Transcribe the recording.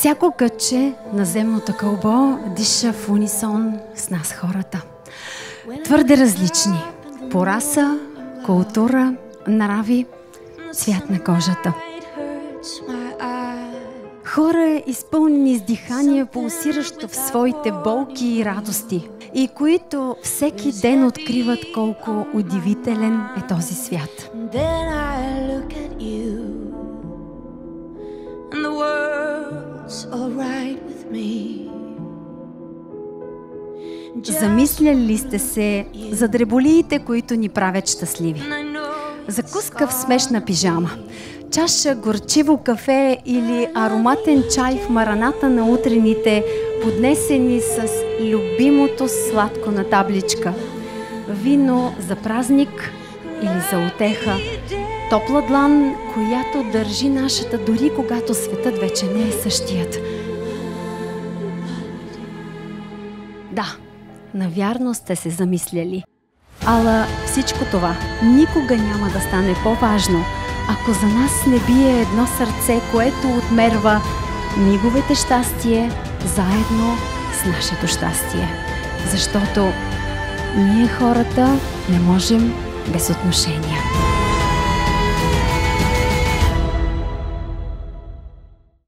Всяко кътче на земното кълбо диша в унисон с нас хората. Твърде различни по раса, култура, нрави, цвят на кожата. Хора, изпълнени с дихание, пулсиращо в своите болки и радости, и които всеки ден откриват колко удивителен е този свят. Замисляли ли сте се за дреболиите, които ни правят щастливи? Закуска в смешна пижама, чаша горчиво кафе или ароматен чай в мараната на утрените, поднесени с любимото сладко на табличка, вино за празник или за утеха, топла длан, която държи нашата, дори когато светът вече не е същият. Да, навярно сте се замисляли. Ала всичко това никога няма да стане по-важно, ако за нас не бие едно сърце, което отмерва миговете щастие заедно с нашето щастие. Защото ние хората не можем без отношения.